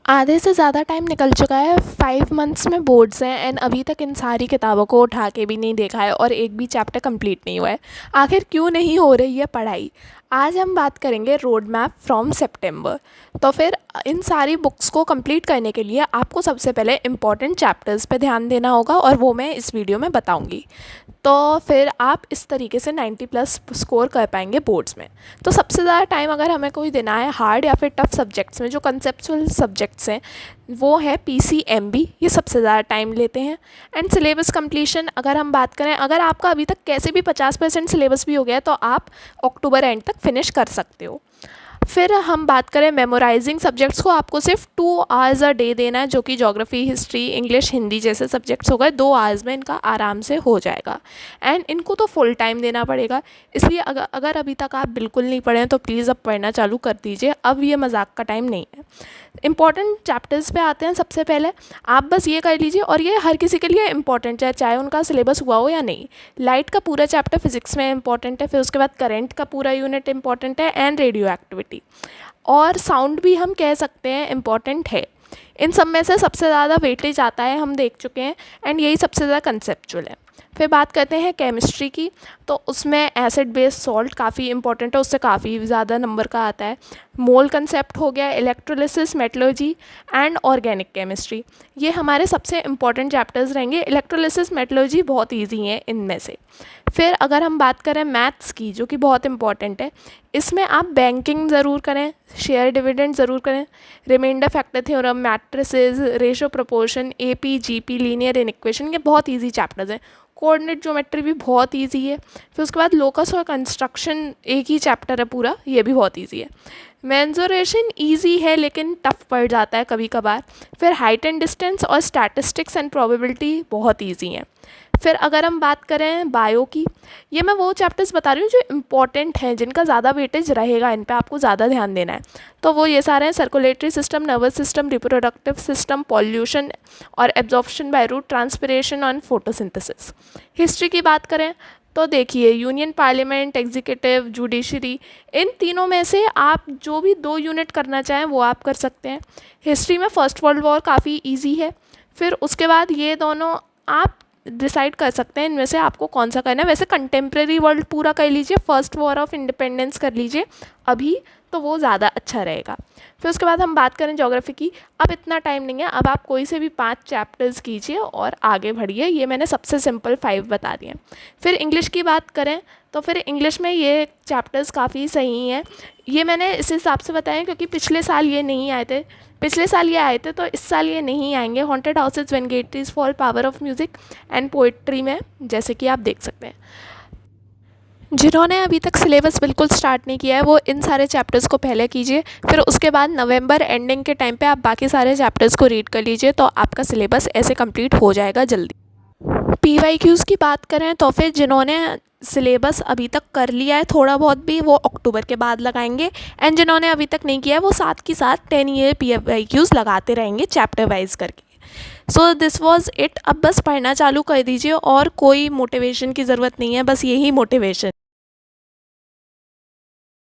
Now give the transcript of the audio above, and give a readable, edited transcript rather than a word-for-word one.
आधे से ज़्यादा टाइम निकल चुका है। 5 मंथ्स में बोर्ड्स हैं एंड अभी तक इन सारी किताबों को उठा के भी नहीं देखा है और एक भी चैप्टर कंप्लीट नहीं हुआ है। आखिर क्यों नहीं हो रही है पढ़ाई? आज हम बात करेंगे रोड मैप फ्रॉम सितंबर। तो फिर इन सारी बुक्स को कंप्लीट करने के लिए आपको सबसे पहले इम्पॉर्टेंट चैप्टर्स पे ध्यान देना होगा और वो मैं इस वीडियो में बताऊंगी। तो फिर आप इस तरीके से 90 प्लस स्कोर कर पाएंगे बोर्ड्स में। तो सबसे ज़्यादा टाइम अगर हमें कोई देना है हार्ड या फिर टफ सब्जेक्ट्स में, जो कंसेप्चुअल सब्जेक्ट्स हैं, वो है PCMB, ये सबसे ज़्यादा टाइम लेते हैं। एंड सिलेबस कंप्लीशन अगर हम बात करें, अगर आपका अभी तक कैसे भी 50% सिलेबस भी हो गया है तो आप अक्टूबर एंड तक फिनिश कर सकते हो। फिर हम बात करें मेमोराइजिंग सब्जेक्ट्स को, आपको सिर्फ 2 आवर्स अ डे देना है, जो कि ज्योग्राफी, हिस्ट्री, इंग्लिश, हिंदी जैसे सब्जेक्ट्स हो गए। 2 आवर्स में इनका आराम से हो जाएगा एंड इनको तो फुल टाइम देना पड़ेगा। इसलिए अगर अभी तक आप बिल्कुल नहीं पढ़े हैं तो प्लीज़ अब पढ़ना चालू कर दीजिए, अब ये मजाक का टाइम नहीं है। इंपॉर्टेंट चैप्टर्स पे आते हैं। सबसे पहले आप बस ये कर लीजिए, और ये हर किसी के लिए इंपॉर्टेंट है, चाहे उनका सिलेबस हुआ हो या नहीं। लाइट का पूरा चैप्टर फिजिक्स में इंपॉर्टेंट है, फिर उसके बाद करंट का पूरा यूनिट इंपॉर्टेंट है एंड रेडियो एक्टिविटी, और साउंड भी हम कह सकते हैं इम्पॉर्टेंट है। इन सब में से सबसे ज़्यादा वेटेज आता है, हम देख चुके हैं, एंड यही सबसे ज़्यादा कंसेप्चुअल है। फिर बात करते हैं केमिस्ट्री की, तो उसमें एसिड बेस सॉल्ट काफ़ी इंपॉर्टेंट है, उससे काफ़ी ज़्यादा नंबर का आता है। मोल कंसेप्ट हो गया, electrolysis, metallurgy and organic chemistry, ये हमारे सबसे इंपॉर्टेंट चैप्टर्स रहेंगे। इलेक्ट्रोलिसिस, मेटलर्जी बहुत ईजी हैं इनमें से। फिर अगर हम बात करें मैथ्स की, जो कि बहुत इंपॉर्टेंट है, इसमें आप बैंकिंग ज़रूर करें, शेयर डिविडेंड ज़रूर करें, remainder factor theorem, matrices, ratio proportion, AP, GP, linear equation, ये बहुत इजी चैप्टर्स हैं। कोऑर्डिनेट ज्योमेट्री भी बहुत इजी है। फिर उसके बाद लोकस और कंस्ट्रक्शन एक ही चैप्टर है पूरा, ये भी बहुत इजी है। मेंसुरेशन इजी है लेकिन टफ पड़ जाता है कभी कभार। फिर हाइट एंड डिस्टेंस और स्टैटिस्टिक्स एंड प्रोबेबिलिटी बहुत इजी हैं। फिर अगर हम बात करें बायो की, ये मैं वो चैप्टर्स बता रही हूँ जो इम्पॉर्टेंट हैं, जिनका ज़्यादा वेटेज रहेगा, इन पे आपको ज़्यादा ध्यान देना है। तो वो ये सारे हैं: circulatory system, nervous system, reproductive system, pollution और एब्जॉर्प्शन बाय रूट, ट्रांसपिरेशन और फोटोसिंथेसिस। हिस्ट्री की बात करें तो देखिए, यूनियन पार्लियामेंट, एग्जीक्यूटिव, जुडिशरी, इन तीनों में से आप जो भी 2 यूनिट करना चाहें वो आप कर सकते हैं। हिस्ट्री में फर्स्ट वर्ल्ड वॉर काफ़ी इजी है। फिर उसके बाद ये दोनों आप डिसाइड कर सकते हैं इनमें से आपको कौन सा करना है। वैसे कंटेम्प्रेरी वर्ल्ड पूरा कर लीजिए, फर्स्ट वॉर ऑफ इंडिपेंडेंस कर लीजिए अभी, तो वो ज़्यादा अच्छा रहेगा। फिर उसके बाद हम बात करें ज्योग्राफी की, अब इतना टाइम नहीं है, अब आप कोई से भी 5 चैप्टर्स कीजिए और आगे बढ़िए। ये मैंने सबसे सिंपल 5 बता दिए। फिर इंग्लिश की बात करें तो फिर इंग्लिश में ये चैप्टर्स काफ़ी सही हैं। ये मैंने इस हिसाब से बताया क्योंकि पिछले साल ये नहीं आए थे, पिछले साल ये आए थे तो इस साल ये नहीं आएंगे। Haunted houses, when gates fall, power of music and poetry में, जैसे कि आप देख सकते हैं। जिन्होंने अभी तक सिलेबस बिल्कुल स्टार्ट नहीं किया है वो इन सारे चैप्टर्स को पहले कीजिए, फिर उसके बाद नवंबर एंडिंग के टाइम पे आप बाकी सारे चैप्टर्स को रीड कर लीजिए, तो आपका सिलेबस ऐसे कंप्लीट हो जाएगा जल्दी। PYQs की बात करें तो फिर जिन्होंने सिलेबस अभी तक कर लिया है थोड़ा बहुत भी, वो अक्टूबर के बाद लगाएंगे, एंड जिन्होंने अभी तक नहीं किया है वो साथ के साथ 10 ईयर PYQs लगाते रहेंगे चैप्टर वाइज करके। So this was it. अब बस पढ़ना चालू कर दीजिए और कोई मोटिवेशन की ज़रूरत नहीं है, बस यही मोटिवेशन।